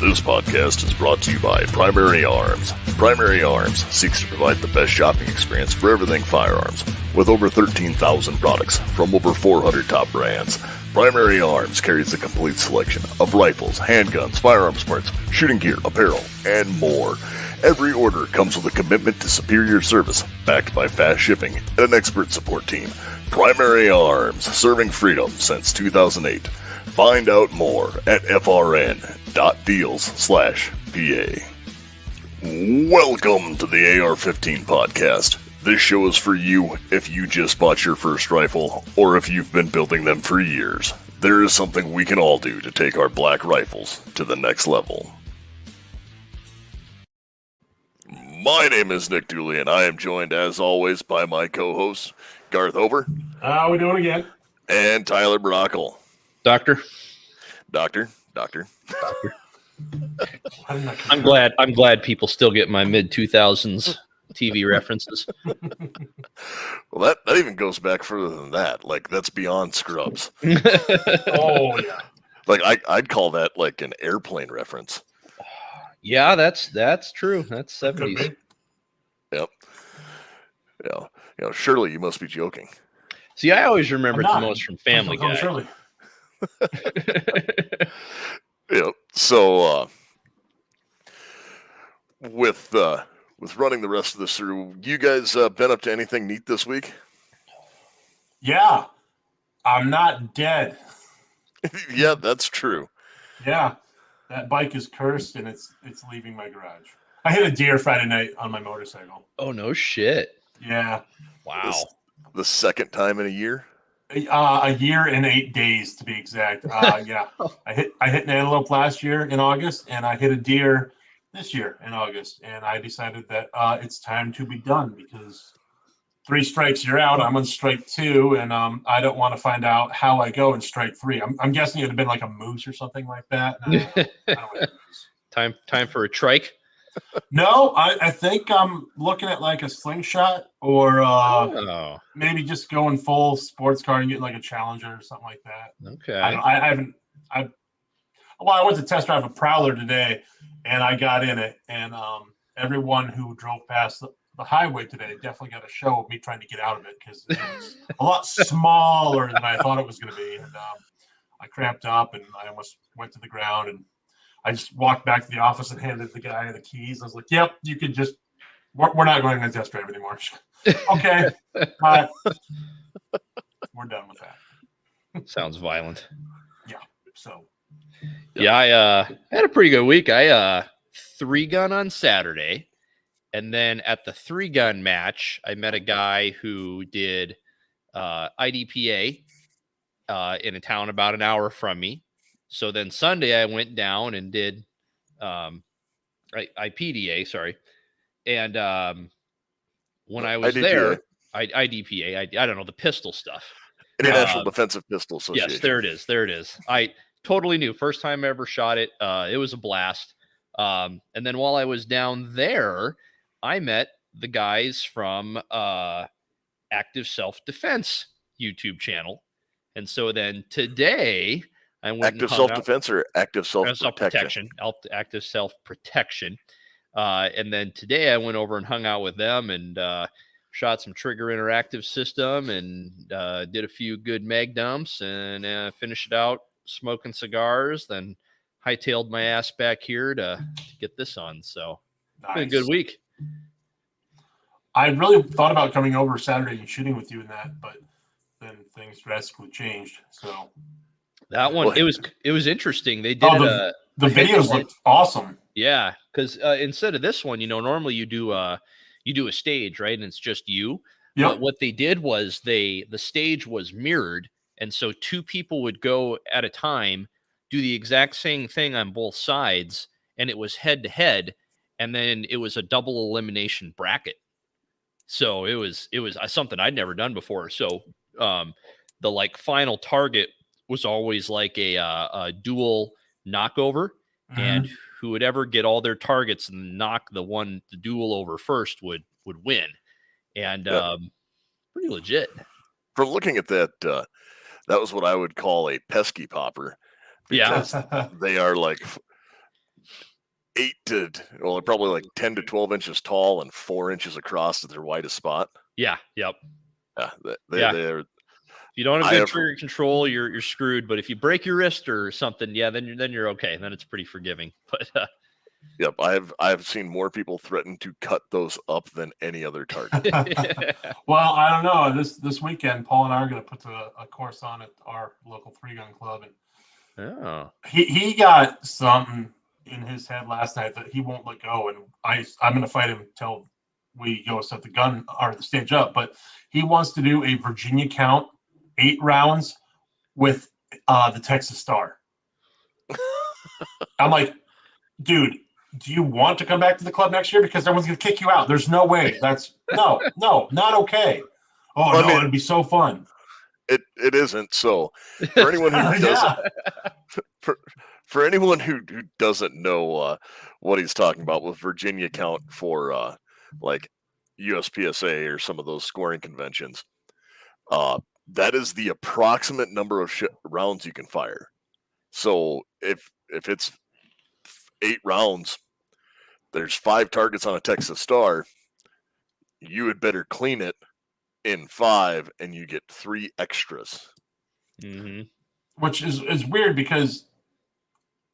This podcast is brought to you by Primary Arms. Primary Arms seeks to provide the best shopping experience for everything firearms. With over 13,000 products from over 400 top brands, Primary Arms carries a complete selection of rifles, handguns, firearms parts, shooting gear, apparel, and more. Every order comes with a commitment to superior service, backed by fast shipping and an expert support team. Primary Arms, serving freedom since 2008. Find out more at frn.deals/PA. Welcome to the AR-15 podcast. This show is for you if you just bought your first rifle or if you've been building them for years. There is something we can all do to take our black rifles to the next level. My name is Nick Dooley, and I am joined, as always, by my co-hosts, Garth Over. How we doing again? And Tyler Brockle. Doctor. I'm glad people still get my mid-2000s TV references. Well, that even goes back further than that. Like, that's beyond Scrubs. Oh, yeah. Like, I'd call that like an airplane reference. Yeah, that's true. That's 70s. Yep. Yeah. You know, Shirley, you must be joking. See, I always remember it the most from Family Guy. Shirley. Yep. So, with running the rest of this through, you guys been up to anything neat this week? Yeah. I'm not dead. Yeah, that's true. Yeah. That bike is cursed and it's leaving my garage. I hit a deer Friday night on my motorcycle. Oh, no shit. Yeah. Wow. The second time in a year? A year and 8 days to be exact. Yeah. I hit an antelope last year in August, and I hit a deer this year in August, and I decided that it's time to be done because 3 strikes you're out. I'm on strike 2, and I don't want to find out how I go in strike 3. I'm guessing it'd have been like a moose or something like that. I don't Time for a trike. No, I think I'm looking at like a slingshot or maybe just going full sports car and getting like a Challenger or something like that. Okay. I went to test drive a Prowler today, and I got in it, and everyone who drove past the highway today definitely got a show of me trying to get out of it because it was a lot smaller than I thought it was going to be, and I cramped up and I almost went to the ground, and I just walked back to the office and handed the guy the keys. I was like, "Yep, you can just. We're not going on test drive anymore." Okay, we're done with that. Sounds violent. Yeah. So. Yeah, I had a pretty good week. I 3-gun on Saturday, and then at the 3-gun match, I met a guy who did IDPA in a town about an hour from me. So then Sunday I went down and did IPDA, sorry. And when I was there, IDPA, I don't know, the pistol stuff. International Defensive Pistol Association. Yes, there it is. I totally new. First time I ever shot it. It was a blast. And then while I was down there, I met the guys from Active Self-Defense YouTube channel. And so then today I went Active Self-Defense or Active Self-Protection? Active Self-Protection. And then today I went over and hung out with them and shot some Trigger Interactive system and did a few good mag dumps and finished it out smoking cigars, then hightailed my ass back here to get this on. So nice. Been a good week. I really thought about coming over Saturday and shooting with you in that, but then things drastically changed. So that one, it was interesting. They did the videos looked awesome. Yeah, because instead of this one, normally you do a stage, right? And it's just you. Yep. But what they did was the stage was mirrored. And so 2 people would go at a time, do the exact same thing on both sides, and it was head to head, and then it was a double elimination bracket. So it was something I'd never done before. So the final target was always like a dual knockover, and who would ever get all their targets and knock the duel over first would win, and pretty legit. From looking at that. That was what I would call a pesky popper. Because they are like probably like 10 to 12 inches tall and 4 inches across at their widest spot. Yeah. Yep. Yeah, If you don't have good trigger control, you're screwed. But if you break your wrist or something, yeah, then you're okay. Then it's pretty forgiving. But yep, I've seen more people threaten to cut those up than any other target. Well, I don't know. This weekend, Paul and I are going to put a course on at our local 3-gun club, and he got something in his head last night that he won't let go, and I'm going to fight him till we go set the gun or the stage up. But he wants to do a Virginia count 8 rounds with the Texas Star. I'm like, dude, do you want to come back to the club next year? Because everyone's going to kick you out. There's no way. That's no, not okay. Oh, well, no, it'd be so fun. It isn't. So for anyone who doesn't, for anyone who doesn't know what he's talking about with Virginia count for like USPSA or some of those scoring conventions, that is the approximate number of rounds you can fire. So if it's 8 rounds, there's 5 targets on a Texas Star, you had better clean it in 5 and you get 3 extras. Mm-hmm. Which is weird because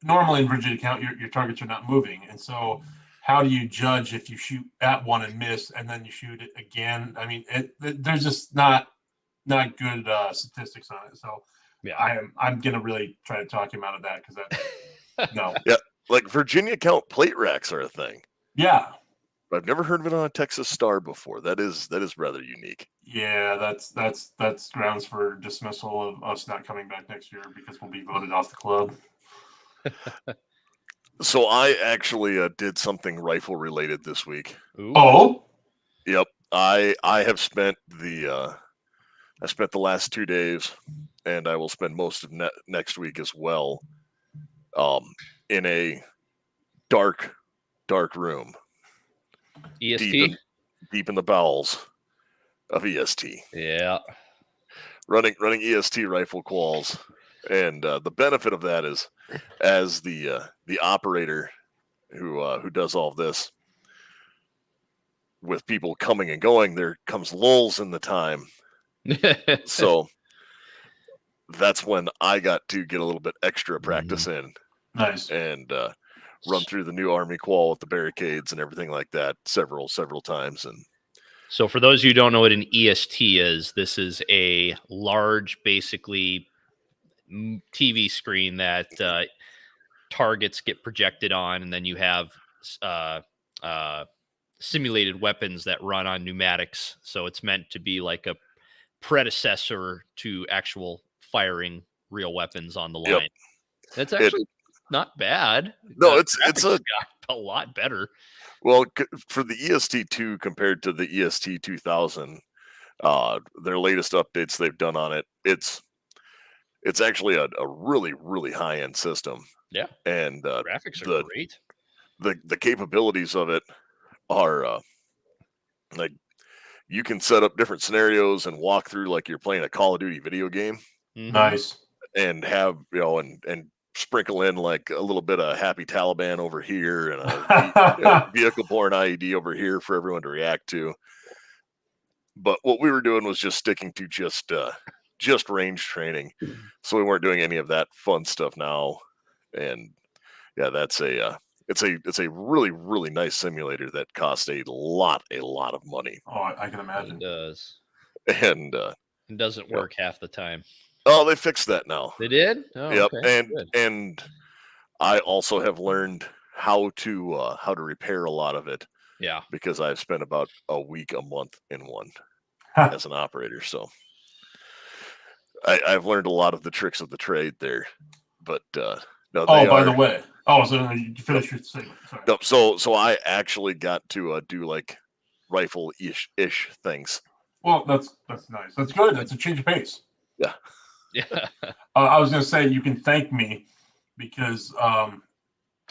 normally in Virginia count, your targets are not moving. And so how do you judge if you shoot at one and miss and then you shoot it again? I mean, there's just not good statistics on it. So yeah, I'm going to really try to talk him out of that because no. Yeah. Like Virginia count plate racks are a thing. Yeah. I've never heard of it on a Texas Star before. That is rather unique. Yeah, that's grounds for dismissal of us not coming back next year because we'll be voted off the club. So I actually did something rifle related this week. Ooh. Oh. Yep. I have spent the last 2 days, and I will spend most of next week as well, in a dark room. EST? Deep in the bowels of EST. Yeah. Running EST rifle quals. And the benefit of that is, as the operator who does all of this, with people coming and going, there comes lulls in the time. So that's when I got to get a little bit extra practice in. Nice. And run through the new Army qual with the barricades and everything like that several times. And so for those of you who don't know what an EST is, this is a large, basically TV screen that targets get projected on, and then you have simulated weapons that run on pneumatics. So it's meant to be like a predecessor to actual firing real weapons on the line. Yep. That's actually not bad. No, it's a lot better. Well, for the EST2 compared to the EST2000, their latest updates they've done on it, it's actually a really, really high end system. Yeah, and graphics are great. The capabilities of it are like you can set up different scenarios and walk through like you're playing a Call of Duty video game. Mm-hmm. Nice. And have and sprinkle in like a little bit of Happy Taliban over here and a vehicle-borne IED over here for everyone to react to. But what we were doing was just sticking to just range training, so we weren't doing any of that fun stuff now. And yeah, that's it's a really, really nice simulator that costs a lot of money. Oh, I can imagine. It does. And it doesn't work half the time. Oh, they fixed that now. They did? Oh, yep. Okay. And I also have learned how to repair a lot of it. Yeah. Because I've spent about a month in one as an operator. So I've learned a lot of the tricks of the trade there. But no. By the way. Oh, so you finished your statement. Sorry. No, so I actually got to do like rifle-ish things. Well, that's nice. That's good. That's a change of pace. Yeah. Yeah. I was going to say you can thank me because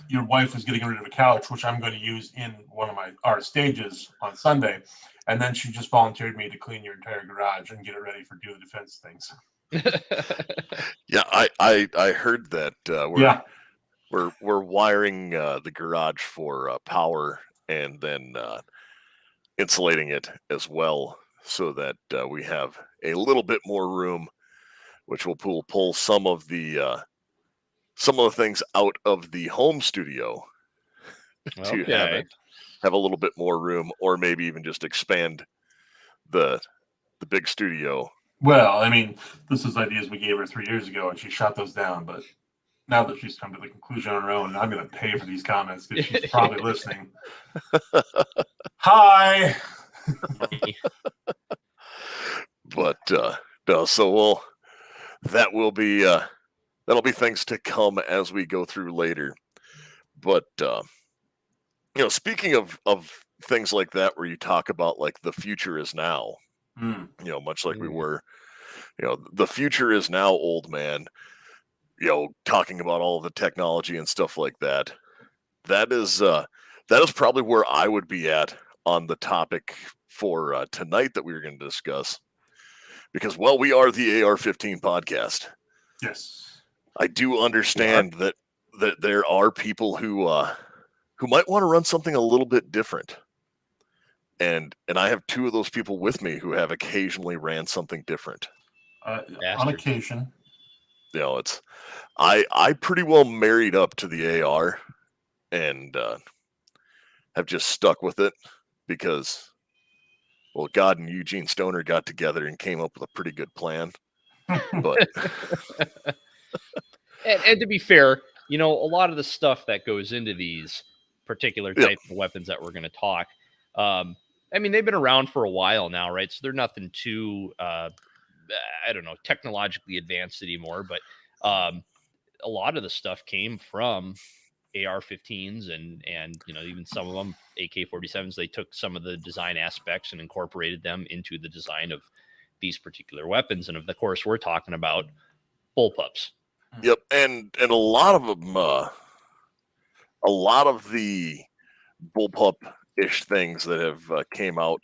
your wife was getting rid of a couch, which I'm going to use in one of our stages on Sunday, and then she just volunteered me to clean your entire garage and get it ready for do the defense things. Yeah, I heard that. we're wiring the garage for power, and then insulating it as well, so that we have a little bit more room, which will pull some of the things out of the home studio to Okay. have a little bit more room, or maybe even just expand the big studio. Well, I mean, this is ideas we gave her 3 years ago, and she shot those down. But now that she's come to the conclusion on her own, I'm going to pay for these comments because she's probably listening. Hi. But no, so that'll be things to come as we go through later. But speaking of things like that, where you talk about like the future is now, much like we were, the future is now, old man. Talking about all of the technology and stuff like that. That is probably where I would be at on the topic for tonight that we were going to discuss. Because, well, we are the AR-15 podcast. Yes. I do understand that there are people who might want to run something a little bit different. And I have two of those people with me who have occasionally ran something different. On occasion. It's I pretty well married up to the AR, and have just stuck with it because, well, God and Eugene Stoner got together and came up with a pretty good plan. But and to be fair, a lot of the stuff that goes into these particular type of weapons that we're going to talk, I mean, they've been around for a while now, right? So they're nothing too, I don't know, technologically advanced anymore. But a lot of the stuff came from AR-15s and even some of them AK-47s. They took some of the design aspects and incorporated them into the design of these particular weapons. And of course, we're talking about bullpups. Yep, and a lot of them, a lot of the bullpup-ish things that have came out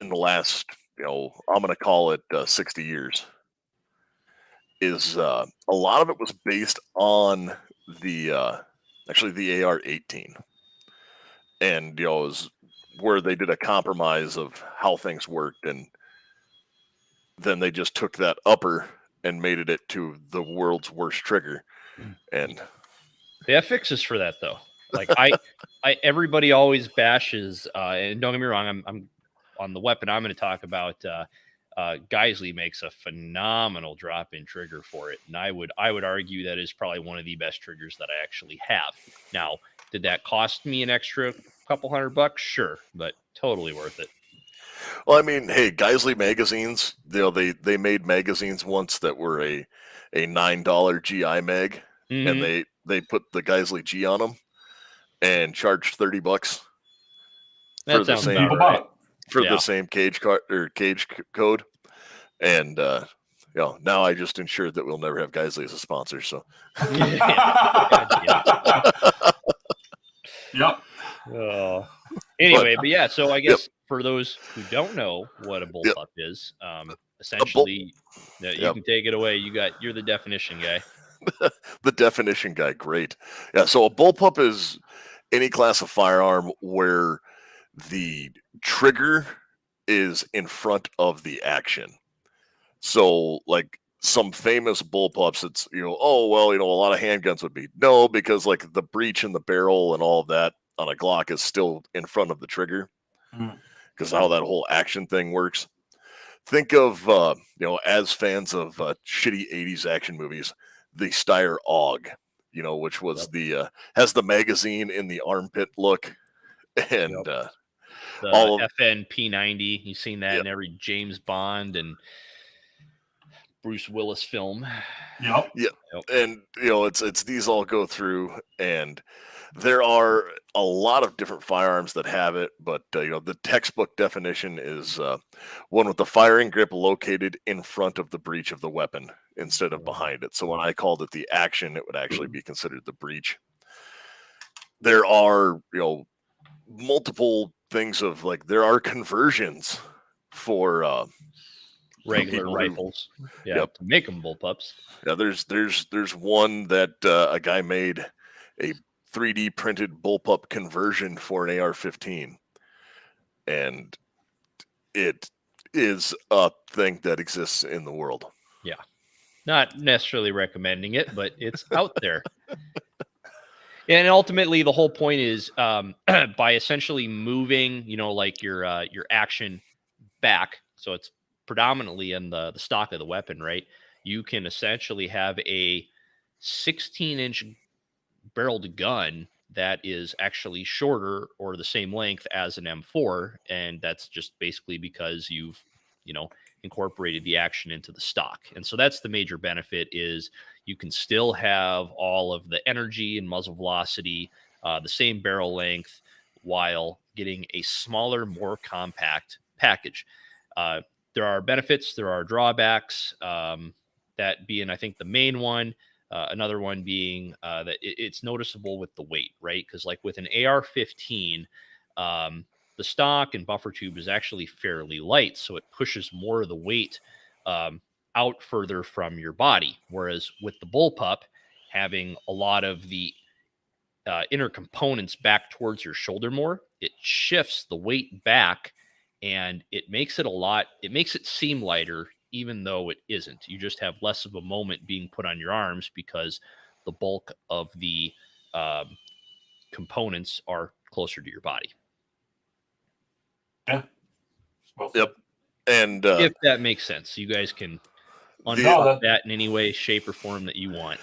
in the last, I'm going to call it 60 years, is a lot of it was based on the actually the AR-18, and it was where they did a compromise of how things worked, and then they just took that upper and made it to the world's worst trigger. And they have fixes for that, though. Like everybody always bashes, and don't get me wrong, I'm on the weapon I'm going to talk about. Geisley makes a phenomenal drop-in trigger for it, and I would argue that is probably one of the best triggers that I actually have. Now, did that cost me an extra couple $100? Sure, but totally worth it. Well, I mean, hey, Geisley magazines, they made magazines once that were a $9 GI mag, and they put the Geisley G on them and charged $30 for the same right. for the same cage code. And now I just ensured that we'll never have Geisley as a sponsor. So Yep. Anyway, but yeah, so I guess for those who don't know what a bullpup is, essentially, you can take it away. You're the definition guy. The definition guy, great. Yeah, so a bullpup is any class of firearm where the trigger is in front of the action. So, like some famous bullpups, it's a lot of handguns would be no, because like the breech and the barrel and all of that on a Glock is still in front of the trigger, because how that whole action thing works. Think of as fans of shitty 80s action movies, the Steyr AUG, which was the has the magazine in the armpit look, and the all of FN P90. You've seen that in every James Bond and Bruce Willis film. Yep. And it's these all go through, and there are a lot of different firearms that have it, but the textbook definition is one with the firing grip located in front of the breech of the weapon instead of behind it. So when I called it the action, it would actually be considered the breech. There are multiple things of like there are conversions for regular rifles. Yeah, to make them bullpups. Yeah, there's one that a guy made a 3D printed bullpup conversion for an AR-15, and it is a thing that exists in the world. Yeah, not necessarily recommending it, but it's out there. And ultimately, the whole point is by essentially moving, like your action back, so it's predominantly in the stock of the weapon, right? You can essentially have a 16-inch barreled gun that is actually shorter or the same length as an M4, and that's just basically because you've incorporated the action into the stock. And so that's the major benefit, is you can still have all of the energy and muzzle velocity, the same barrel length, while getting a smaller, more compact package. There are benefits, there are drawbacks, that being, I think, the main one. Another one being that it's noticeable with the weight, right? Because like with an AR-15, the stock and buffer tube is actually fairly light, so it pushes more of the weight out further from your body. Whereas with the bullpup, having a lot of the inner components back towards your shoulder more, it shifts the weight back, and it makes it seem lighter, even though it isn't. You just have less of a moment being put on your arms because the bulk of the components are closer to your body. Yeah. Well, yep. And if that makes sense, you guys can unpack that in any way, shape, or form that you want.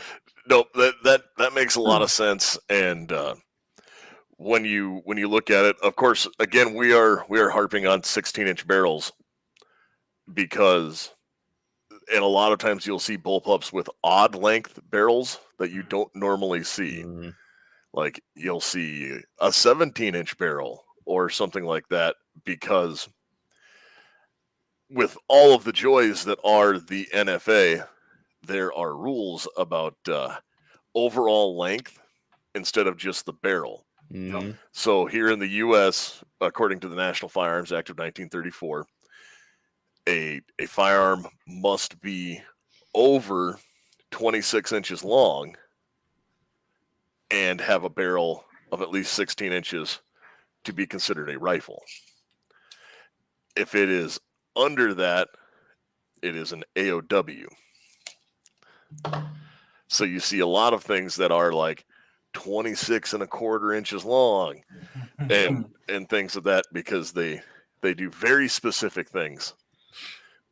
Nope, that makes a lot of sense. And when you look at it, of course, again, we are harping on 16-inch barrels because, and a lot of times you'll see bullpups with odd length barrels that you don't normally see. Mm-hmm. Like you'll see a 17-inch barrel or something like that, because with all of the joys that are the NFA, there are rules about overall length instead of just the barrel. Mm-hmm. So here in the U.S., according to the National Firearms Act of 1934, a firearm must be over 26 inches long and have a barrel of at least 16 inches to be considered a rifle. If it is under that, it is an AOW. So you see a lot of things that are like 26 and a quarter inches long and things of that, because they do very specific things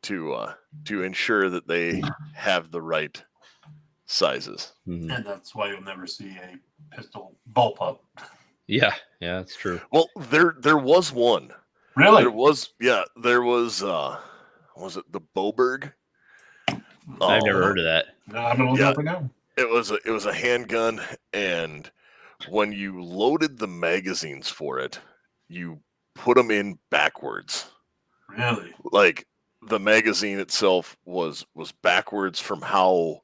to ensure that they have the right sizes. Mm-hmm. And that's why you'll never see a pistol bullpup. Yeah, that's true. Well, there was one. Really? There was it the Boberg? I've never heard of that. No, I'm gonna look it up right now. It was a handgun, and when you loaded the magazines for it, you put them in backwards. Really? Like the magazine itself was backwards from how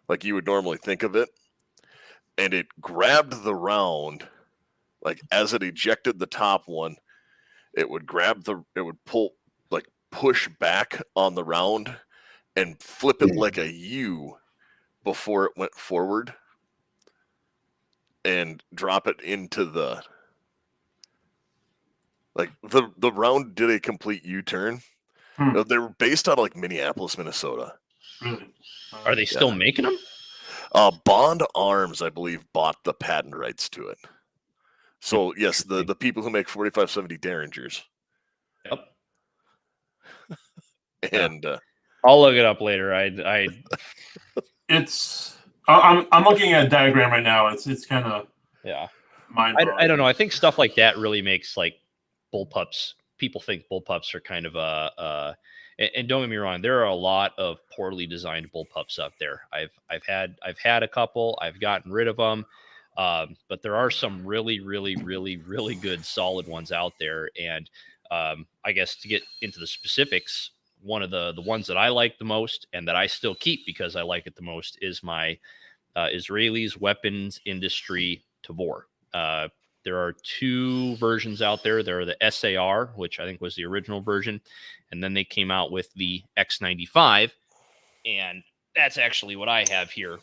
like you would normally think of it, and it grabbed the round, like as it ejected the top one, it would pull, like push back on the round and flip it like a U before it went forward and drop it into the, like the round did a complete U-turn. They were based out of like Minneapolis, Minnesota. Really? Are they still making them? Bond Arms, I believe, bought the patent rights to it. So yes, the people who make 4570 Derringers. Yep. And I'll look it up later. I'm looking at a diagram right now. It's kind of mind-blowing. I don't know. I think stuff like that really makes like bullpups. People think bullpups are kind of and don't get me wrong, there are a lot of poorly designed bullpups out there. I've had a couple. I've gotten rid of them, but there are some really, really, really, really good, solid ones out there. And I guess to get into the specifics, one of the ones that I like the most and that I still keep because I like it the most is my Israelis Weapons Industry Tavor. There are two versions out there. There are the SAR, which I think was the original version, and then they came out with the X95, and that's actually what I have here.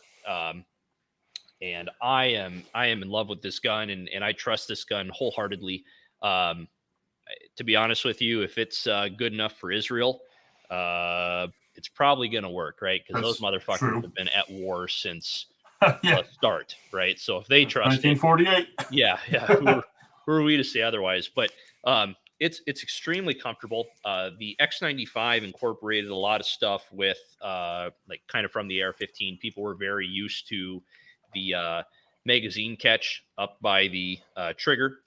And I am in love with this gun, and I trust this gun wholeheartedly. To be honest with you, if it's good enough for Israel, it's probably going to work, right? Because those motherfuckers have been at war since the start, right? So if they trust 1948, yeah. Who are we to say otherwise? But it's extremely comfortable. The X95 incorporated a lot of stuff with like kind of from the AR-15. People were very used to the magazine catch up by the trigger.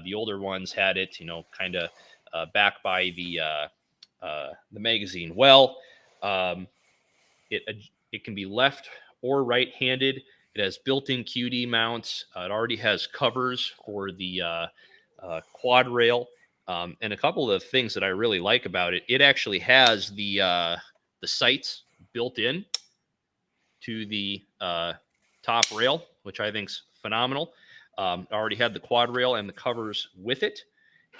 The older ones had it, kind of back by the magazine. Well, it can be left or right-handed. It has built-in QD mounts. It already has covers for the quad rail, and a couple of things that I really like about it. It actually has the sights built in to the top rail, which I think's phenomenal. Already had the quad rail and the covers with it,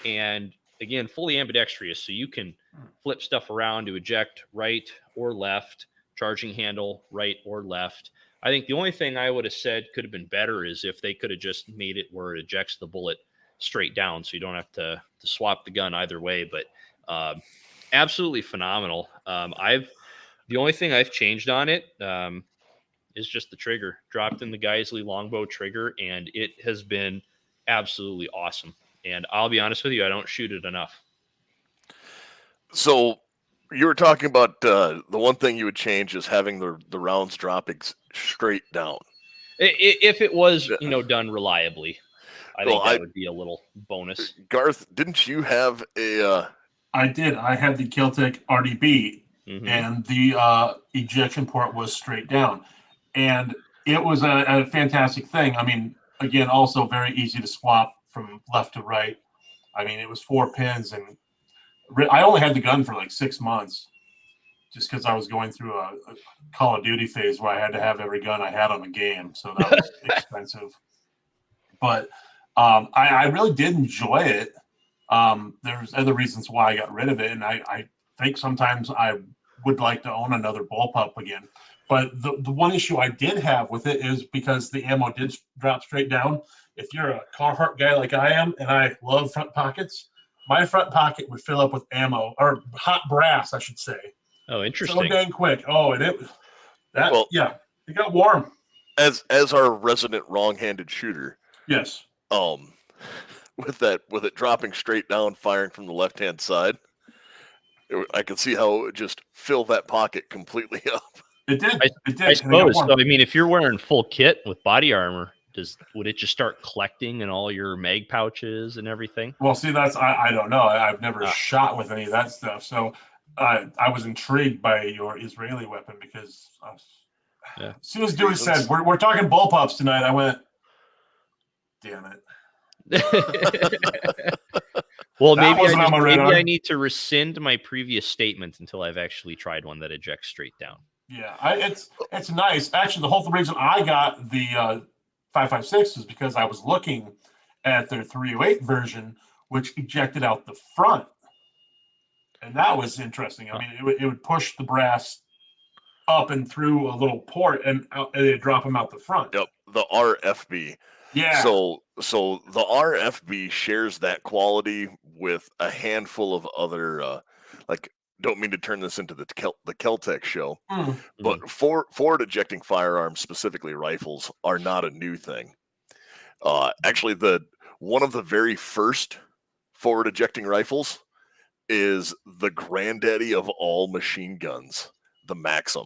and again, fully ambidextrous, so you can flip stuff around to eject right or left, charging handle right or left. I think the only thing I would have said could have been better is if they could have just made it where it ejects the bullet straight down, so you don't have to swap the gun either way. But absolutely phenomenal. The only thing I've changed on it is just the trigger. Dropped in the Geisley longbow trigger, and it has been absolutely awesome. And I'll be honest with you, I don't shoot it enough. So you were talking about the one thing you would change is having the rounds dropping straight down. If it was, done reliably, I think that would be a little bonus. Garth, didn't you have a? I did. I had the Keltec RDB, and the ejection port was straight down, and it was a fantastic thing. I mean, again, also very easy to swap from left to right. I mean, it was 4 pins, and I only had the gun for like 6 months, just because I was going through a Call of Duty phase where I had to have every gun I had on the game, so that was expensive. But I really did enjoy it. There's other reasons why I got rid of it, and I think sometimes I would like to own another bullpup again. But the one issue I did have with it is because the ammo did drop straight down. If you're a Carhartt guy like I am, and I love front pockets, my front pocket would fill up with ammo, or hot brass, I should say. Oh, interesting. So dang quick. Oh, and it got warm. As our resident wrong-handed shooter. Yes. With it dropping straight down, firing from the left-hand side, I could see how it would just fill that pocket completely up. It did. I suppose. So, I mean, if you're wearing full kit with body armor, would it just start collecting in all your mag pouches and everything? Well, see, I don't know. I've never shot with any of that stuff, so I was intrigued by your Israeli weapon because as soon as Dewey said we're talking bullpups tonight, I went, damn it. Well, maybe I need to rescind my previous statement until I've actually tried one that ejects straight down. Yeah, it's nice. Actually, the reason I got the 5.56 is because I was looking at their 308 version, which ejected out the front, and that was interesting. I mean, it would push the brass up and through a little port, and it'd drop them out the front. Yep, the RFB. Yeah. So the RFB shares that quality with a handful of other, don't mean to turn this into the Keltec show, but forward ejecting firearms, specifically rifles, are not a new thing. Actually, one of the very first forward ejecting rifles is the granddaddy of all machine guns, the Maxim.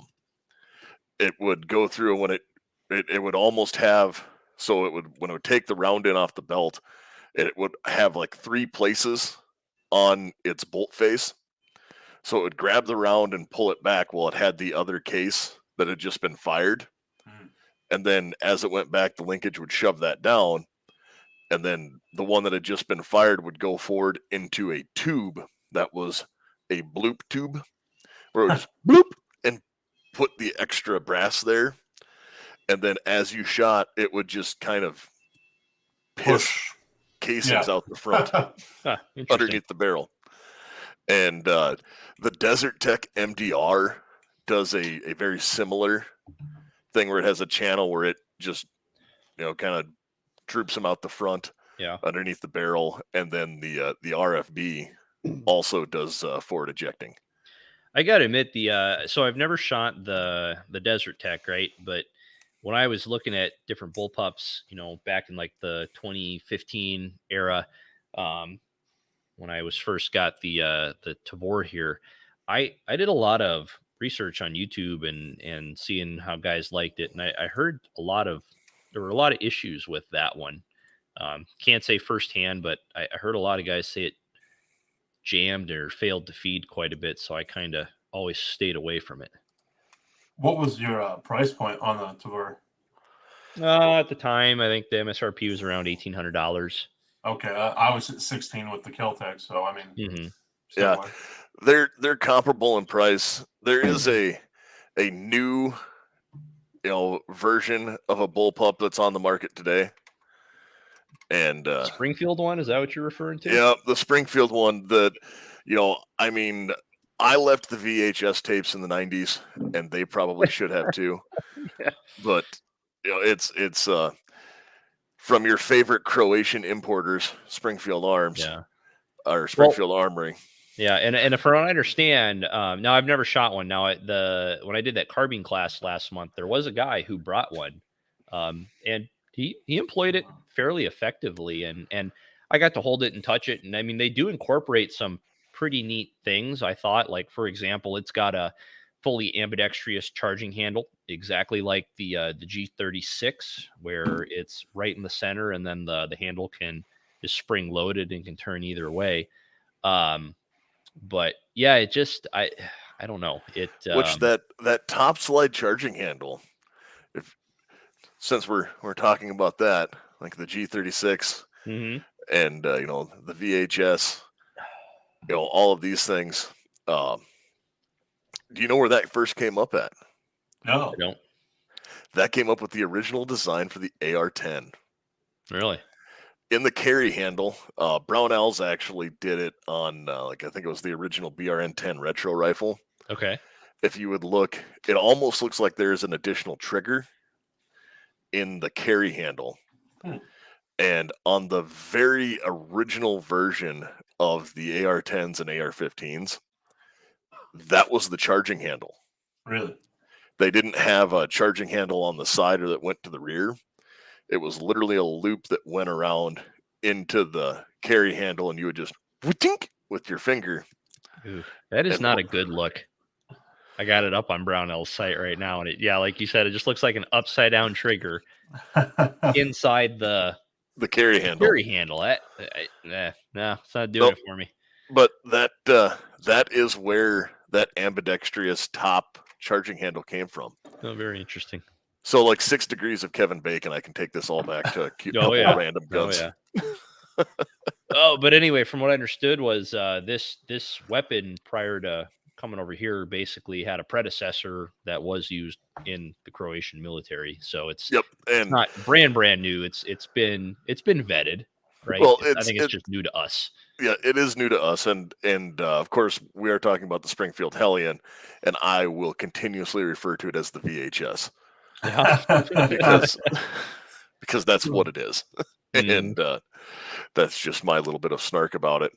It would go through when it would almost have. So when it would take the round in off the belt, it would have like 3 places on its bolt face. So it would grab the round and pull it back while it had the other case that had just been fired. And then as it went back, the linkage would shove that down. And then the one that had just been fired would go forward into a tube that was a bloop tube, where it would just bloop and put the extra brass there. And then as you shot, it would just kind of casings out the front underneath the barrel. And the Desert Tech MDR does a very similar thing where it has a channel where it just, kind of droops them out the front underneath the barrel. And then the RFB also does forward ejecting. I got to admit, so I've never shot the Desert Tech, right? But when I was looking at different bullpups, back in like the 2015 era, when I was first got the Tavor here, I did a lot of research on YouTube and seeing how guys liked it, and I heard there were a lot of issues with that one. Can't say firsthand, but I heard a lot of guys say it jammed or failed to feed quite a bit, so I kind of always stayed away from it. What was your price point on the Tavor? At the time, I think the MSRP was around $1,800. Okay, I was at 16 with the Kel-Tec, so I mean, yeah, they're comparable in price. There is a new, version of a bullpup that's on the market today, and Springfield one, is that what you're referring to? Yeah, the Springfield one. That, I mean, I left the VHS tapes in the 90s, and they probably should have too. Yeah. But it's from your favorite Croatian importers, Springfield Arms, or Springfield Armory. Yeah, and from what I understand, now I've never shot one. Now when I did that carbine class last month, there was a guy who brought one, and he employed it fairly effectively, and I got to hold it and touch it, and I mean they do incorporate some pretty neat things. I thought, like for example, it's got a fully ambidextrous charging handle, exactly like the G36, where it's right in the center, and then the handle is spring loaded and can turn either way. But yeah, it just I don't know it. Which that top slide charging handle, since we're talking about that, like the G36 and the VHS, all of these things. Do you know where that first came up at? No, I don't. That came up with the original design for the AR-10. Really? In the carry handle, Brownells actually did it on, I think it was the original BRN-10 retro rifle. Okay. If you would look, it almost looks like there's an additional trigger in the carry handle. And on the very original version of the AR-10s and AR-15s, that was the charging handle. Really? They didn't have a charging handle on the side or that went to the rear. It was literally a loop that went around into the carry handle, and you would just with your finger. Ooh, that is not a good look. I got it up on Brownell's site right now, and like you said, it just looks like an upside down trigger inside the carry handle. Carry handle. No, it's not doing it for me. But that is where that ambidextrous top charging handle came from. Oh, very interesting. So, like 6 degrees of Kevin Bacon, I can take this all back to a couple of random guns. But anyway, from what I understood was this weapon prior to coming over here basically had a predecessor that was used in the Croatian military. So it's not brand new. It's been vetted, right? Well, I think it's just new to us. Yeah, it is new to us, and of course we are talking about the Springfield Hellion, and I will continuously refer to it as the VHS. because that's what it is. And that's just my little bit of snark about it,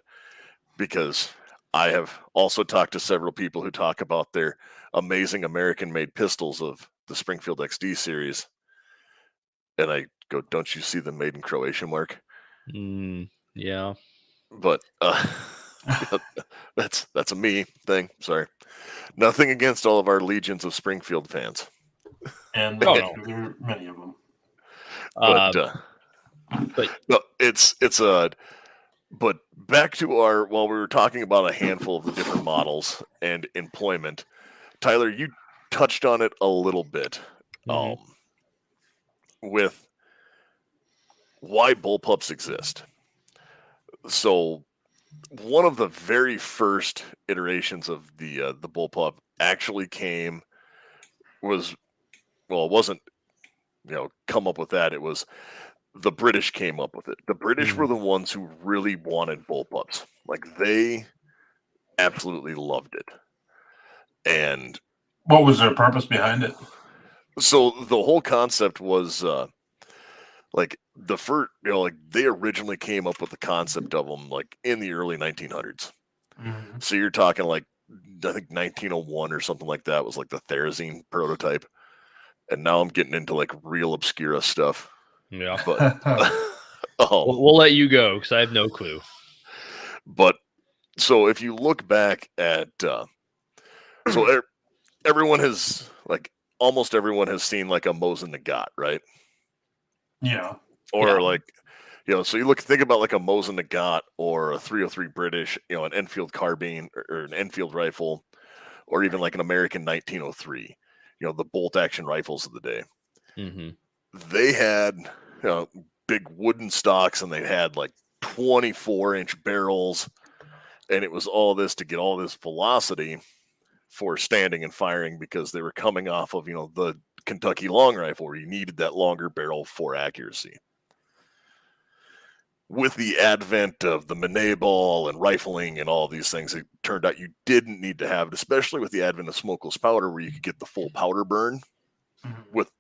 because I have also talked to several people who talk about their amazing American-made pistols of the Springfield XD series, and I go, don't you see them made in Croatia, Mark? Yeah. But that's a me thing. Sorry. Nothing against all of our legions of Springfield fans. And there are many of them. But no, it's but back to while we were talking about a handful of the different models and employment, Tyler, you touched on it a little bit with why bullpups exist. So one of the very first iterations of the bullpup actually it wasn't come up with that. It was the British came up with it. The British were the ones who really wanted bullpups. Like, they absolutely loved it. And what was their purpose behind it? So the whole concept was like the first, like they originally came up with the concept of them like in the early 1900s. Mm-hmm. So you're talking like, I think 1901 or something like that was like the Therazine prototype. And now I'm getting into like real obscura stuff. Yeah. But we'll let you go because I have no clue. But so if you look back at, so everyone has like, almost everyone has seen like a Mosin Nagant, right? Yeah. Or like, so you think about like a Mosin Nagant or a 303 British, an Enfield carbine or an Enfield rifle, or even like an American 1903, the bolt action rifles of the day. Mm-hmm. They had, big wooden stocks, and they had like 24-inch barrels, and it was all this to get all this velocity for standing and firing, because they were coming off of, the Kentucky long rifle, where you needed that longer barrel for accuracy. With the advent of the Manet ball and rifling and all these things, it turned out you didn't need to have it, especially with the advent of smokeless powder, where you could get the full powder burn with,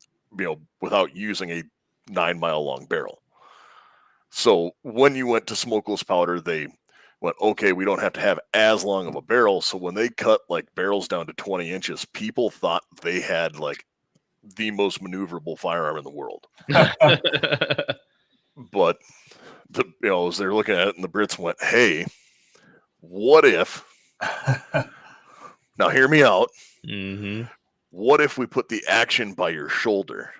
without using a 9-mile long barrel. So when you went to smokeless powder, they went, okay, we don't have to have as long of a barrel. So when they cut like barrels down to 20 inches, people thought they had like the most maneuverable firearm in the world. But as they're looking at it, and the Brits went, hey, what if, now hear me out, what if we put the action by your shoulder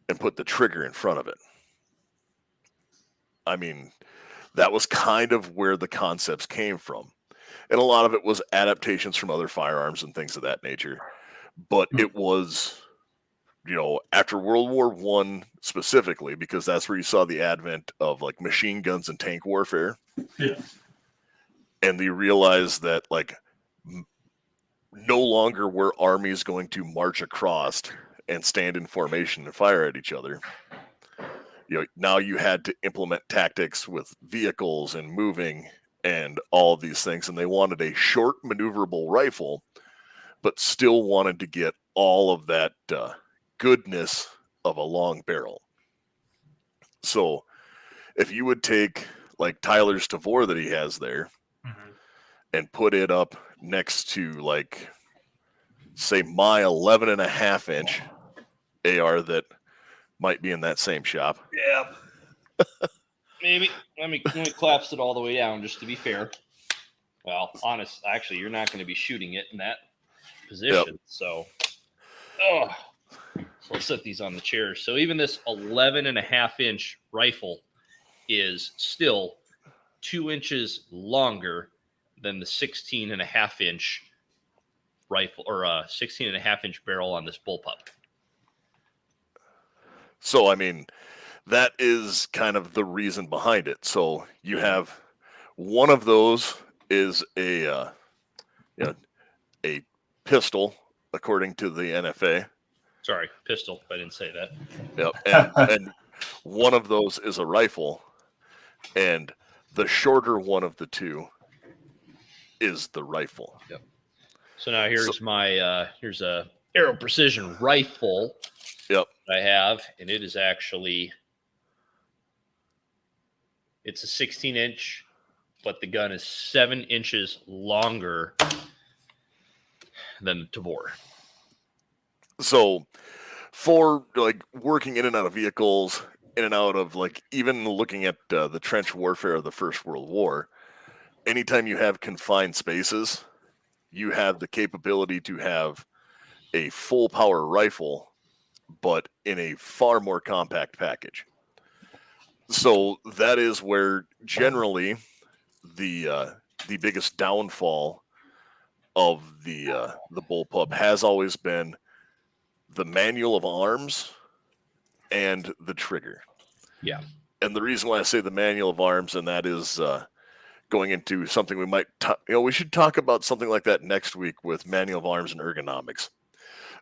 and put the trigger in front of it? I mean, that was kind of where the concepts came from. And a lot of it was adaptations from other firearms and things of that nature. But it was, after World War I specifically, because that's where you saw the advent of like machine guns and tank warfare. Yeah. And they realized that like no longer were armies going to march across and stand in formation and fire at each other. Now you had to implement tactics with vehicles and moving and all of these things. And they wanted a short maneuverable rifle, but still wanted to get all of that goodness of a long barrel. So if you would take like Tyler's Tavor that he has there and put it up next to like, say, my 11.5-inch AR that might be in that same shop. Yeah. Maybe. Let me collapse it all the way down just to be fair. Well, actually, you're not going to be shooting it in that position. Yep. So let's set these on the chair. So even this 11.5-inch rifle is still 2 inches longer than the 16.5-inch rifle, or 16.5-inch barrel on this bullpup. So, I mean, that is kind of the reason behind it. So you have one of those is a pistol, according to the NFA. Sorry, pistol. I didn't say that. Yep. And one of those is a rifle, and the shorter one of the two is the rifle. Yep. So now here's here's a Aero Precision rifle. Yep. I have, and it is actually, it's a 16-inch, but the gun is 7 inches longer than the Tavor. So for like working in and out of vehicles, in and out of like even looking at the trench warfare of the First World War, anytime you have confined spaces, you have the capability to have a full power rifle, but in a far more compact package. So that is where generally the biggest downfall of the bullpup has always been the manual of arms and the trigger. Yeah. And the reason why I say the manual of arms, and that is going into something we might, we should talk about something like that next week with manual of arms and ergonomics,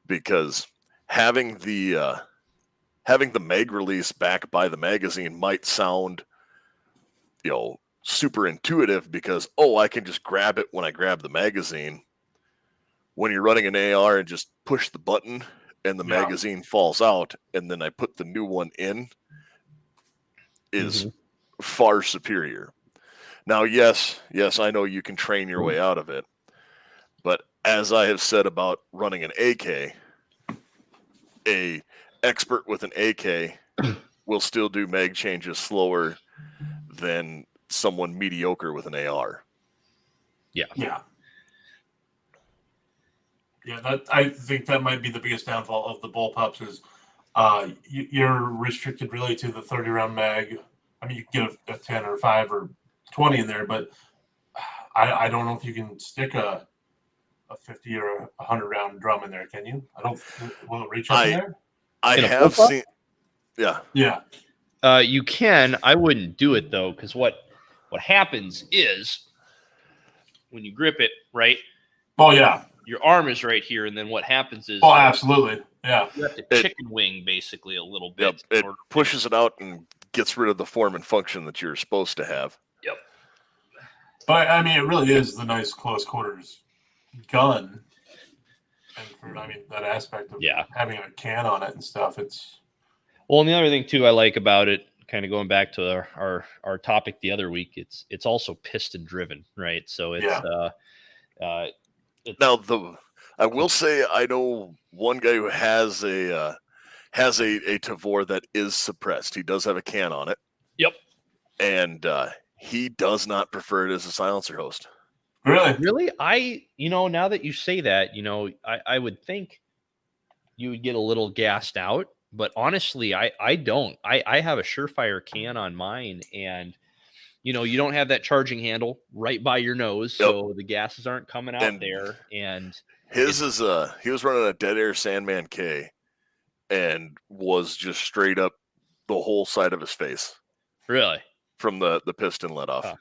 because having the having the mag release back by the magazine might sound, super intuitive because, I can just grab it when I grab the magazine. When you're running an AR and just push the button and the magazine falls out and then I put the new one in is far superior. Now, yes, I know you can train your way out of it, but as I have said about running an AK, a expert with an AK will still do mag changes slower than someone mediocre with an AR. Yeah. I think that might be the biggest downfall of the Bullpups is you're restricted really to the 30-round mag. I mean, you can get a 10 or 5 or 20 in there, but I don't know if you can stick a 50 or a 100-round drum in there, can you? Will it reach up in there? I have seen. Yeah. You can. I wouldn't do it though, because what happens is when you grip it, right? Oh yeah. Your arm is right here, and then what happens is absolutely. Yeah. you have to chicken wing basically a little bit. It pushes it out and gets rid of the form and function that you're supposed to have. Yep. But I mean, it really is the nice close quarters gun. And for that aspect of having a can on it and stuff, it's well. And the other thing too, I like about it, kind of going back to our topic the other week, it's also piston driven, right? So it's now I will say I know one guy who has a Tavor that is suppressed. He does have a can on it. Yep. And he does not prefer it as a silencer host. Really? Now that you say that, I would think you would get a little gassed out, but honestly, I don't. I have a Surefire can on mine, and you don't have that charging handle right by your nose, so the gases aren't coming out there. And his is he was running a Dead Air Sandman K, and was just straight up the whole side of his face. Really? From the piston let off.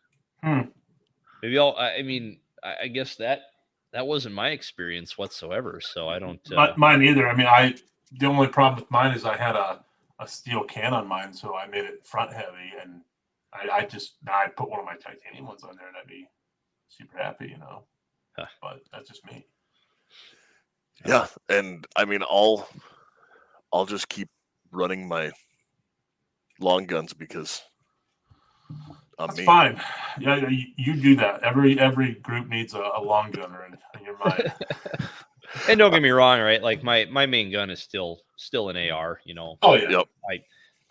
Maybe I guess that wasn't my experience whatsoever. So I don't. Mine either. I mean, the only problem with mine is I had a steel can on mine, so I made it front heavy, and I put one of my titanium ones on there, and I'd be super happy, But that's just me. Yeah, and I mean, I'll just keep running my long guns because that's fine. Yeah, you do that. Every group needs a long gunner in your mind. And don't get me wrong, right? Like my main gun is still an AR. Oh yeah. Yep.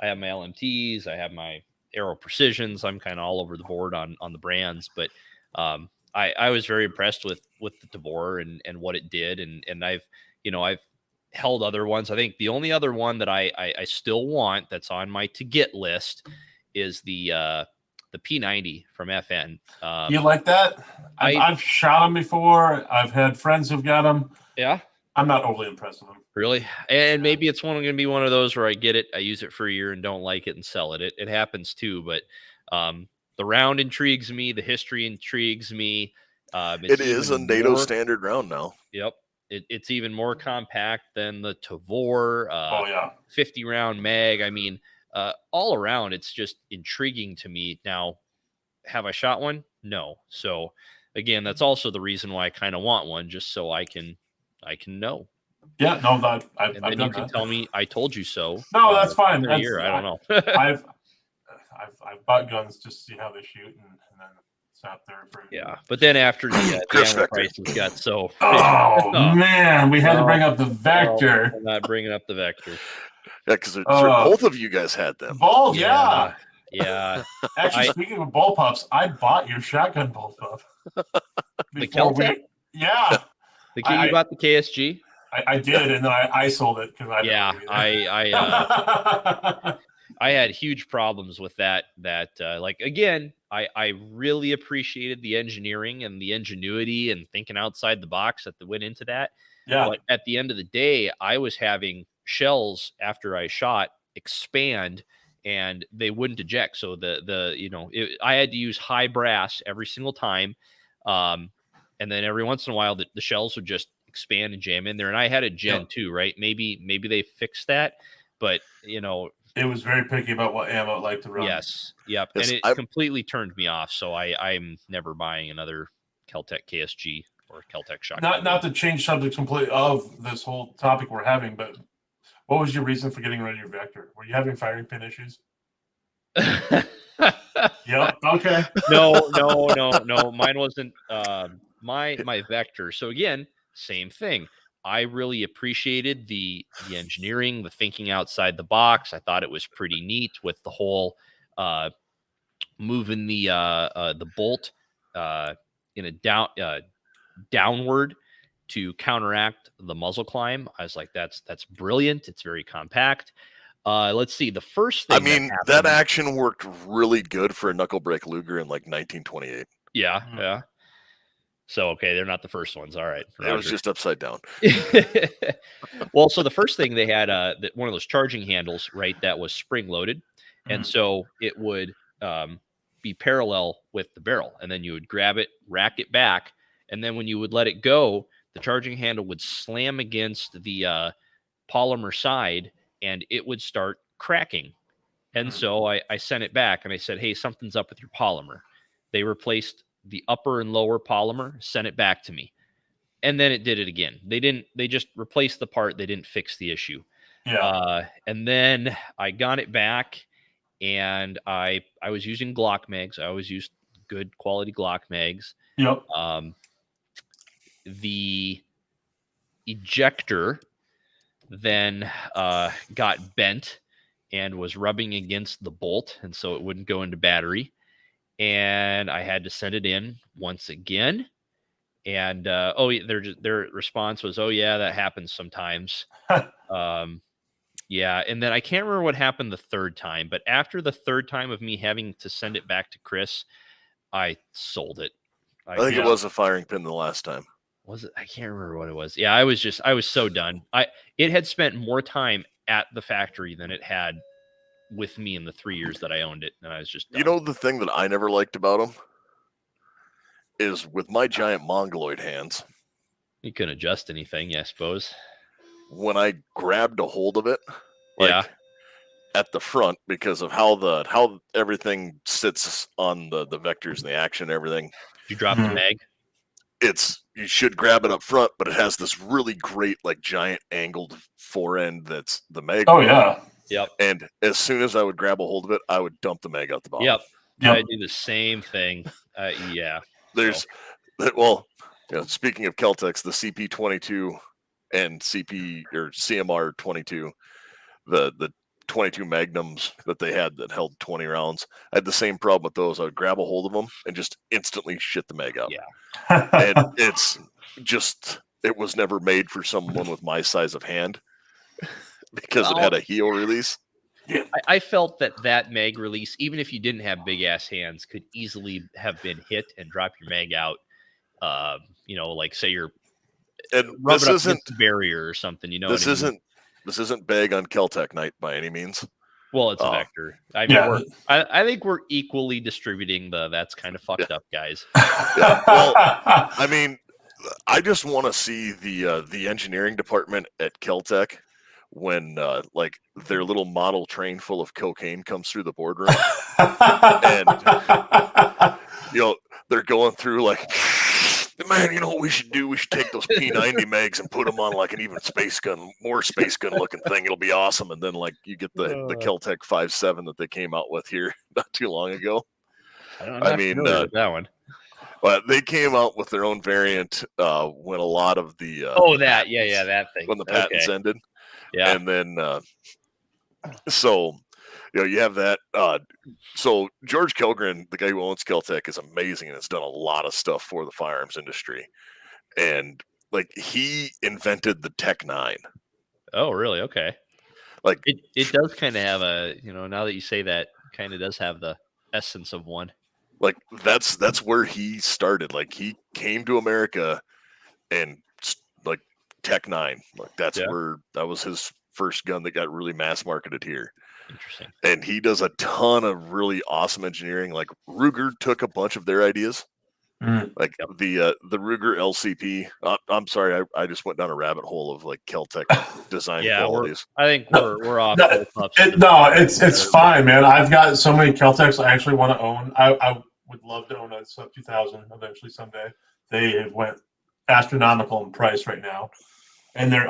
I have my LMTs. I have my Aero Precisions. I'm kind of all over the board on the brands, but I was very impressed with the Tavor and what it did, and I've held other ones. I think the only other one that I still want that's on my to get list is the P90 from FN. You like that? I've shot them before. I've had friends who've got them. Yeah. I'm not overly impressed with them. Really? And maybe it's going to be one of those where I get it, I use it for a year and don't like it and sell it. It happens too, but the round intrigues me. The history intrigues me. It is a NATO standard round now. Yep. It's even more compact than the Tavor. 50-round mag. I mean, all around, it's just intriguing to me. Now, have I shot one? No. So, again, that's also the reason why I kind of want one, just so I can know. Yeah, no, and then you can tell me I told you so. No, that's fine. That's, I don't know. I've bought guns just to see how they shoot, and then stop there for but then after the ammo prices got so man, we had to bring up the Vector. I'm not bringing up the Vector. Yeah, because both of you guys had them. Both, yeah. Actually, speaking of Bullpups, I bought your shotgun Bullpup. The Keltec? Yeah. You bought the KSG? I did, and then I sold it because I had huge problems with that. Like, again, I really appreciated the engineering and the ingenuity and thinking outside the box that went into that. Yeah. But at the end of the day, I was having shells after I shot expand and they wouldn't eject. So I had to use high brass every single time. And then every once in a while the shells would just expand and jam in there. And I had a Gen 2, right? Maybe they fixed that. But it was very picky about what ammo it liked to run. yes, yep, Yes, and it completely turned me off. So I'm never buying another Keltec KSG or Keltec shotgun. Not to change subjects completely of this whole topic we're having, but what was your reason for getting rid of your Vector? Were you having firing pin issues? Yep. Okay. No. Mine wasn't my Vector. So again, same thing. I really appreciated the engineering, the thinking outside the box. I thought it was pretty neat with the whole moving the bolt in a downward to counteract the muzzle climb. I was like, that's brilliant. It's very compact. Let's see. The first thing. I mean, that action worked really good for a knuckle brake Luger in like 1928. Yeah. So, okay, they're not the first ones. All right. Roger. It was just upside down. Well, so the first thing they had one of those charging handles, right, that was spring loaded. And so it would be parallel with the barrel. And then you would grab it, rack it back. And then when you would let it go, the charging handle would slam against the polymer side and it would start cracking. And so I sent it back and I said, hey, something's up with your polymer. They replaced the upper and lower polymer, sent it back to me. And then it did it again. They just replaced the part. They didn't fix the issue. Yeah. And then I got it back and I was using Glock mags. I always used good quality Glock mags. Yep. The ejector then got bent and was rubbing against the bolt. And so it wouldn't go into battery. And I had to send it in once again. And their response was, "Oh yeah, that happens sometimes." Yeah, and then I can't remember what happened the third time, but after the third time of me having to send it back to Chris, I sold it. I think it was a firing pin the last time. Was it? I can't remember what it was. Yeah, I was so done. It had spent more time at the factory than it had with me in the 3 years that I owned it, and I was just done. You know, the thing that I never liked about them is with my giant mongoloid hands. You couldn't adjust anything, I suppose. When I grabbed a hold of it, at the front, because of how everything sits on the vectors and the action and everything. Did you drop the mag? You should grab it up front, but it has this really great, like, giant angled fore end that's the mag. Oh, yeah. Yep. And as soon as I would grab a hold of it, I would dump the mag out the bottom. Yep. I do the same thing. Yeah. Speaking of Keltecs, the CP22 and CMR 22, the 22 Magnums that they had that held 20 rounds, I had the same problem with those. I would grab a hold of them and just instantly shit the mag out. Yeah. And it was never made for someone with my size of hand because it had a heel release. Yeah. I felt that mag release, even if you didn't have big ass hands, could easily have been hit and drop your mag out. Like say you're this isn't a barrier or something. This isn't bag on Keltec night by any means. Well, it's a Vector. I think we're equally distributing that's kind of fucked up, guys. Yeah. Well, I mean, I just want to see the engineering department at Keltec when their little model train full of cocaine comes through the boardroom and they're going through like, man, you know what we should do? We should take those P90 mags and put them on like an even more space gun looking thing. It'll be awesome. And then like you get the Keltec 5.7 that they came out with here not too long ago. I mean, that one. But they came out with their own variant when a lot of the that thing when the patents ended. Yeah. And then you have that. So George Kelgren, the guy who owns Keltec, is amazing and has done a lot of stuff for the firearms industry. And like he invented the Tech 9. Oh, really? Okay. Like it does kind of have a, now that you say that, kind of does have the essence of one. Like that's where he started. Like he came to America and like Tech 9. Like that was his first gun that got really mass marketed here. Interesting. And he does a ton of really awesome engineering. Like Ruger took a bunch of their ideas Like the Ruger LCP. I'm sorry, I just went down a rabbit hole of like Keltec design qualities. I think we're off. It's fine, man. I've got so many Keltecs I actually want to own. I would love to own a sub 2000 eventually someday. They have went astronomical in price right now, and they're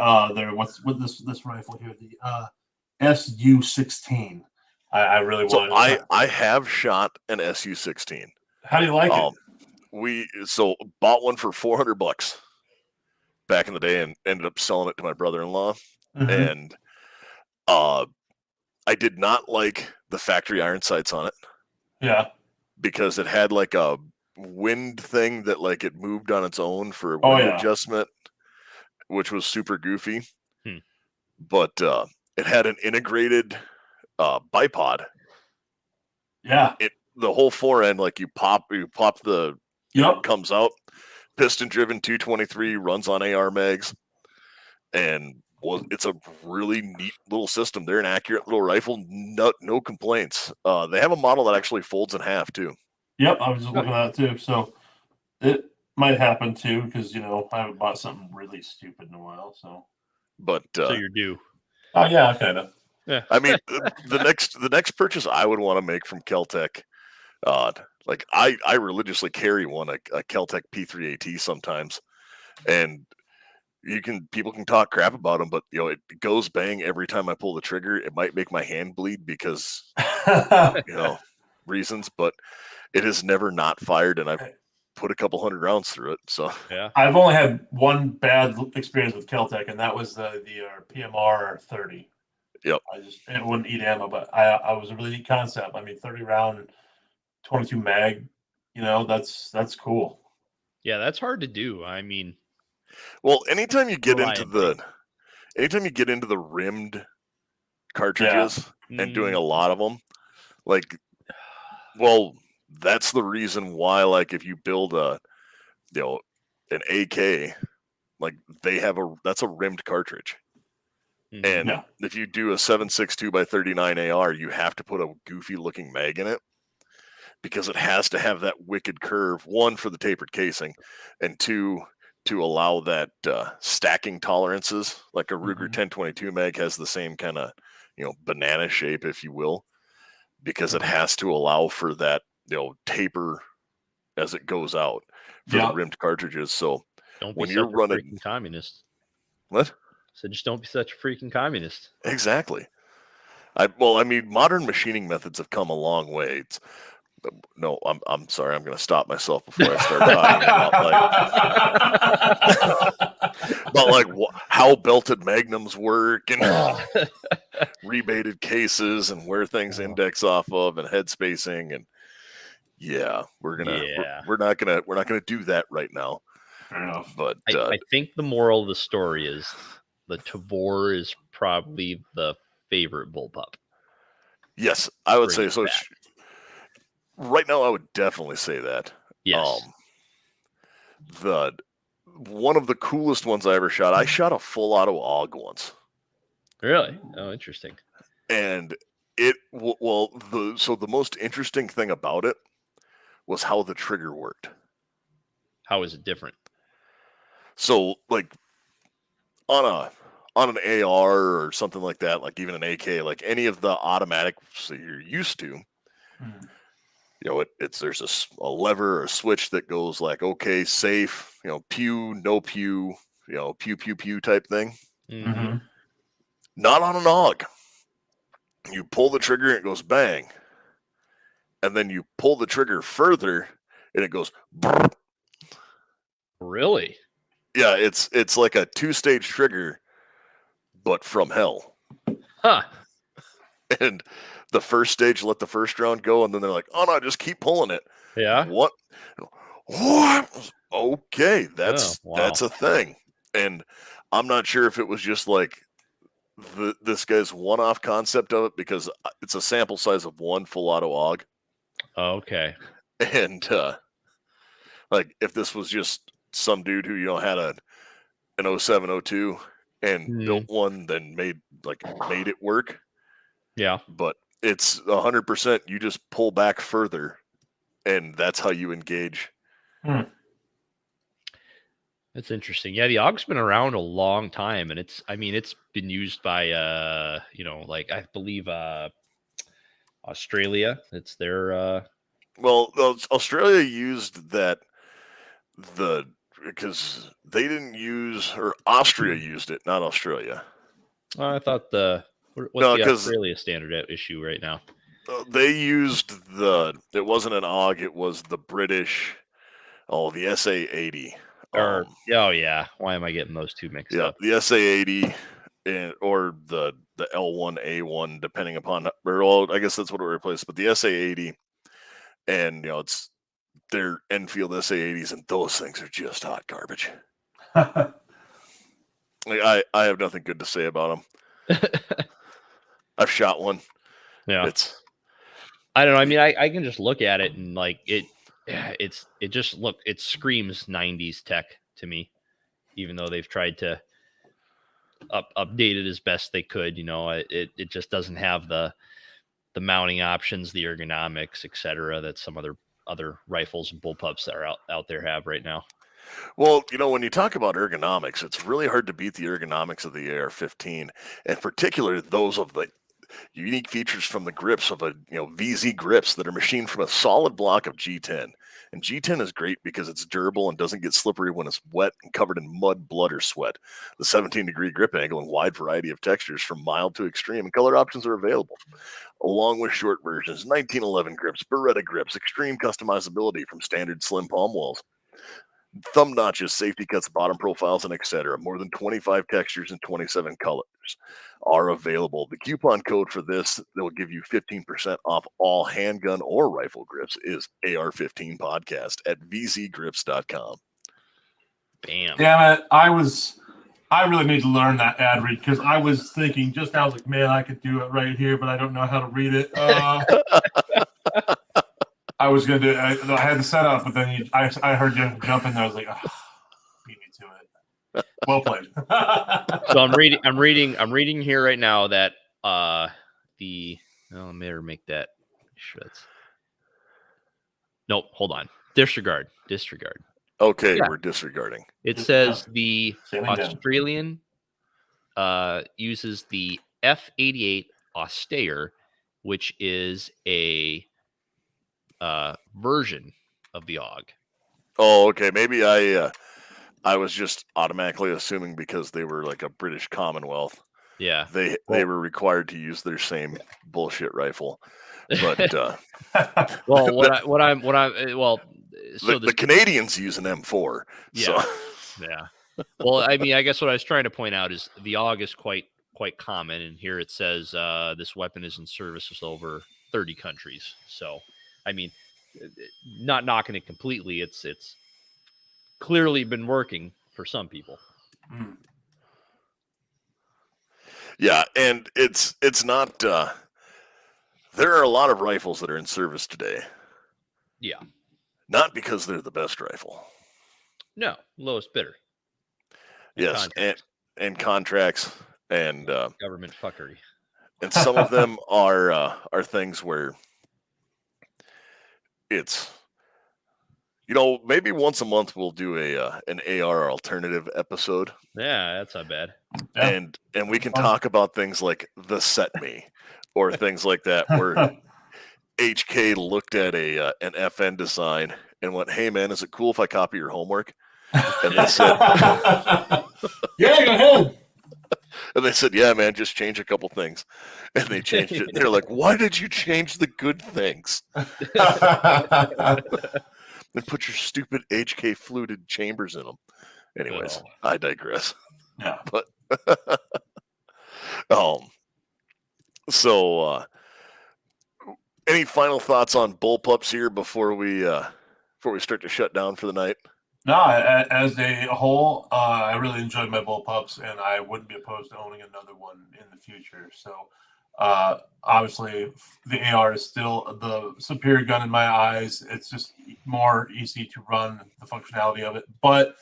what's with this rifle here, the SU-16. I really want. So I have shot an SU-16. How do you like it? We bought one for $400 back in the day and ended up selling it to my brother-in-law. And I did not like the factory iron sights on it. Yeah. Because it had like a wind thing that like it moved on its own for wind adjustment, which was super goofy. But it had an integrated bipod. Yeah. The whole fore end, like you pop the it comes out, piston driven 223, runs on AR mags, and it's a really neat little system. They're an accurate little rifle, no complaints. They have a model that actually folds in half too. Yep, I was just looking at that too. So it might happen too, because I haven't bought something really stupid in a while. So you're due. Oh yeah, kind of. Yeah. I mean, the next purchase I would want to make from Keltec, like I religiously carry a Keltec P3AT sometimes, and people can talk crap about them, but it goes bang every time I pull the trigger. It might make my hand bleed because reasons, but it has never not fired, and I've put a couple hundred rounds through it. So yeah, I've only had one bad experience with Keltec, and that was the PMR 30. Yep. It wouldn't eat ammo, but I was a really neat concept. I mean, 30 round, 22 mag, that's cool. Yeah, that's hard to do. I mean, well, anytime you get into the rimmed cartridges and doing a lot of them, like, well, that's the reason why, like, if you build an AK, like that's a rimmed cartridge. And if you do a 7.62 by 39 AR, you have to put a goofy looking mag in it because it has to have that wicked curve, one, for the tapered casing, and two, to allow that stacking tolerances. Like a Ruger 1022 mag has the same kind of, banana shape, if you will, because it has to allow for that, taper as it goes out for the rimmed cartridges. So when you're running, freaking communist. What? So just don't be such a freaking communist. Exactly. I mean, modern machining methods have come a long way. I'm sorry. I'm going to stop myself before I start talking about how belted magnums work and rebated cases and where things index off of and head spacing and we're not gonna do that right now. Fair enough. But I think the moral of the story is the Tavor is probably the favorite bullpup. Yes, I would say so. Right now, I would definitely say that. Yes. One of the coolest ones I ever shot. I shot a full auto AUG once. Really? Oh, interesting. And the most interesting thing about it was how the trigger worked. How is it different? So, like, on an AR or something like that, like even an AK, like any of the automatics that you're used to, there's a lever or a switch that goes like, okay, safe, pew, no pew, pew, pew, pew type thing. Mm-hmm. Not on an AUG. You pull the trigger and it goes bang. And then you pull the trigger further and it goes brrr. Really? Yeah, it's like a 2-stage trigger, but from hell. Huh. And the first stage let the first round go, and then they're like, oh no, just keep pulling it. Yeah. What? Okay, that's a thing. And I'm not sure if it was just like this guy's one-off concept of it, because it's a sample size of one full auto AUG. Okay. And like if this was just some dude who had an 07, 02 and built one, then made it work. Yeah. But it's 100%. You just pull back further, and that's how you engage That's interesting. Yeah, the AUG's been around a long time, and it's been used by like I believe Australia. It's their Well, Australia used that because they didn't use, or Austria used it, not Australia. I thought what's No, the because Australia standard issue right now? they used it wasn't an AUG, it was the British, the SA-80. Oh yeah, why am I getting those two mixed Yeah, up? the SA-80 or the L1A1, depending upon, or I guess that's what it replaced. But the SA-80, and it's their Enfield SA-80s, and those things are just hot garbage. I have nothing good to say about them. I've shot one. Yeah, I don't know. I mean, I can just look at it and like it screams 90s tech to me, even though they've tried to update it as best they could. It just doesn't have the mounting options, the ergonomics, etc. that some other rifles and bullpups that are out there have right now. Well, when you talk about ergonomics, it's really hard to beat the ergonomics of the AR-15, and particularly those of the unique features from the grips of VZ grips that are machined from a solid block of G10. And G10 is great because it's durable and doesn't get slippery when it's wet and covered in mud, blood, or sweat. The 17-degree grip angle and wide variety of textures from mild to extreme and color options are available, along with short versions, 1911 grips, Beretta grips, extreme customizability from standard slim palm walls, thumb notches, safety cuts, bottom profiles, and etc. More than 25 textures and 27 colors are available. The coupon code for this that will give you 15% off all handgun or rifle grips is AR-15 podcast at vzgrips.com. Bam. Damn it. I really need to learn that ad read, because I was thinking just now, I was like, man, I could do it right here, but I don't know how to read it. I was going to do it. I had to set up, but then I heard you jump in there. I was like, beat me to it. Well played. So I'm reading here right now that let me make that sure that's nope, hold on. Disregard. Okay, Yeah. we're disregarding. It says the Australian uses the F88 Austere, which is a version of the AUG. Oh, okay. Maybe I was just automatically assuming because they were like a British Commonwealth. Yeah. They were required to use their same bullshit rifle. But well, the Canadians use an M4. Yeah. So. Yeah. Well, I mean, I guess what I was trying to point out is the AUG is quite common, and here it says this weapon is in service with over 30 countries. So, I mean, not knocking it completely, it's clearly been working for some people. Yeah, and it's not. There are a lot of rifles that are in service today. Yeah. Not because they're the best rifle. No, lowest bidder. Yes, and contracts and government fuckery. And some of them are things where it's, maybe once a month we'll do an AR alternative episode. Yeah, that's not bad. Yeah. And we can talk about things like the Set Me or things like that, where HK looked at an FN design and went, "Hey man, is it cool if I copy your homework?" And they said, "Yeah, go ahead." And they said, "Yeah, man, just change a couple things." And they changed it. And they're like, "Why did you change the good things?" And put your stupid HK fluted chambers in them. Anyways, I digress. Yeah. But so any final thoughts on Bullpups here before we start to shut down for the night? No, as a whole, I really enjoyed my Bullpups, and I wouldn't be opposed to owning another one in the future. So, obviously, the AR is still the superior gun in my eyes. It's just more easy to run, the functionality of it. But,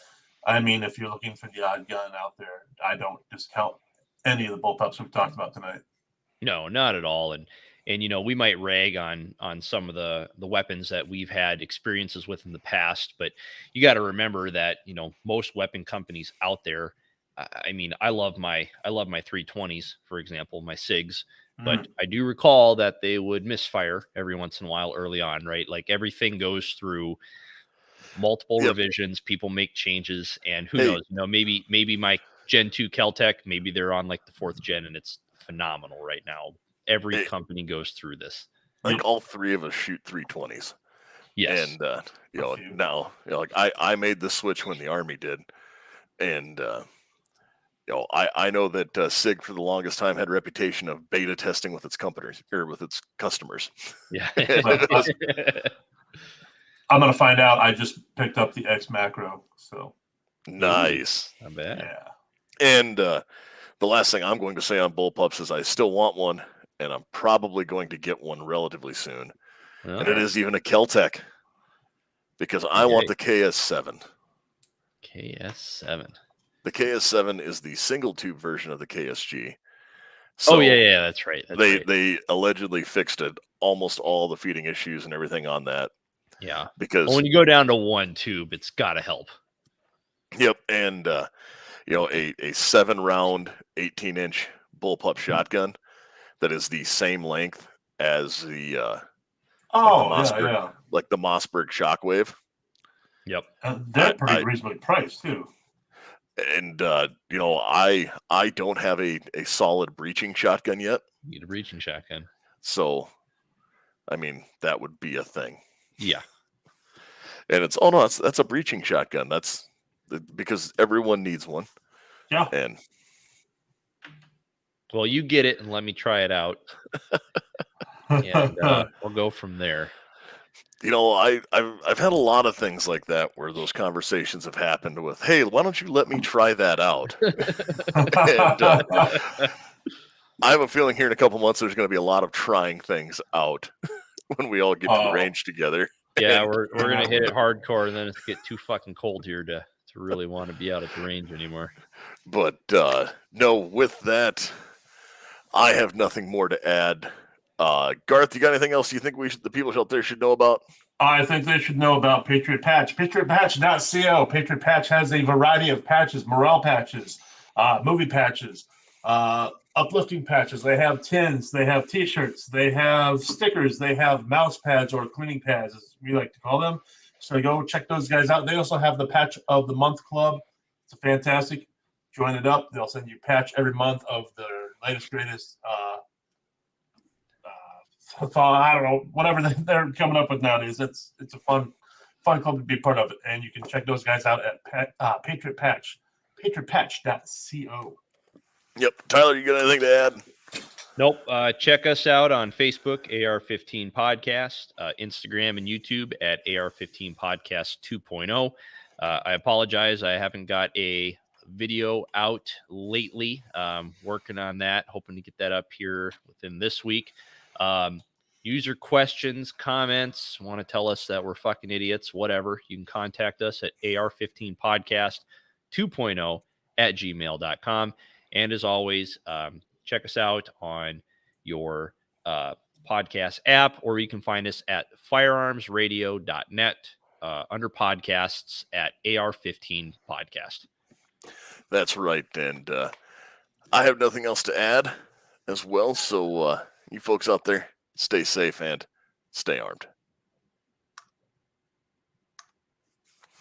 I mean, if you're looking for the odd gun out there, I don't discount any of the Bullpups we've talked about tonight. No, not at all. And And we might rag on some of the weapons that we've had experiences with in the past, but you got to remember that most weapon companies out there. I mean, I love my 320s, for example, my SIGs, but I do recall that they would misfire every once in a while early on, right? Like everything goes through multiple revisions, people make changes, and who knows, maybe my Gen 2 Keltec, maybe they're on like the 4th gen and it's phenomenal right now. Every company goes through this. Like all three of us shoot 320s. Yes. And, now, like I made the switch when the Army did. And, I know that SIG for the longest time had a reputation of beta testing with its companies or with its customers. Yeah. I'm going to find out. I just picked up the X Macro. So nice. Not bad. Yeah. And the last thing I'm going to say on Bullpups is I still want one, and I'm probably going to get one relatively soon. Oh. And it is even a Keltec, because I want the KS7. KS7. The KS7 is the single tube version of the KSG. So yeah, that's right. They allegedly fixed it, almost all the feeding issues and everything on that. Yeah, because when you go down to one tube, it's got to help. Yep, and a 7-round, 18-inch bullpup shotgun that is the same length as the like the Mossberg Shockwave. Yep, they're pretty reasonably priced too. And I don't have a solid breaching shotgun yet. You need a breaching shotgun. So, I mean, that would be a thing. Yeah. And that's a breaching shotgun. That's because everyone needs one. Yeah. And well, you get it and let me try it out. And we'll go from there. I've had a lot of things like that where those conversations have happened with, hey, why don't you let me try that out? And I have a feeling here in a couple months there's going to be a lot of trying things out when we all get to the range together. Yeah, we're gonna hit it hardcore, and then it's get too fucking cold here to really want to be out at the range anymore. But no, with that, I have nothing more to add. Garth, you got anything else you think the people out there should know about? I think they should know about Patriot Patch. PatriotPatch.co. Patriot Patch has a variety of patches, morale patches, movie patches, uplifting patches. They have tins, they have t-shirts, they have stickers, they have mouse pads or cleaning pads, as we like to call them. So go check those guys out. They also have the Patch of the Month Club. It's fantastic. Join it up. They'll send you a patch every month of their latest, greatest I don't know, whatever they're coming up with nowadays. It's a fun club to be part of it. And you can check those guys out at Patriot Patch, patriotpatch.co. Yep. Tyler, you got anything to add? Nope. Check us out on Facebook, AR-15 Podcast, Instagram and YouTube at AR-15 Podcast 2.0. I apologize. I haven't got a video out lately. Working on that, hoping to get that up here within this week. User questions, comments, want to tell us that we're fucking idiots, whatever. You can contact us at AR-15 Podcast 2.0 at gmail.com. And as always, check us out on your podcast app, or you can find us at firearmsradio.net under podcasts at AR-15 Podcast. That's right. And I have nothing else to add as well. So you folks out there, stay safe and stay armed.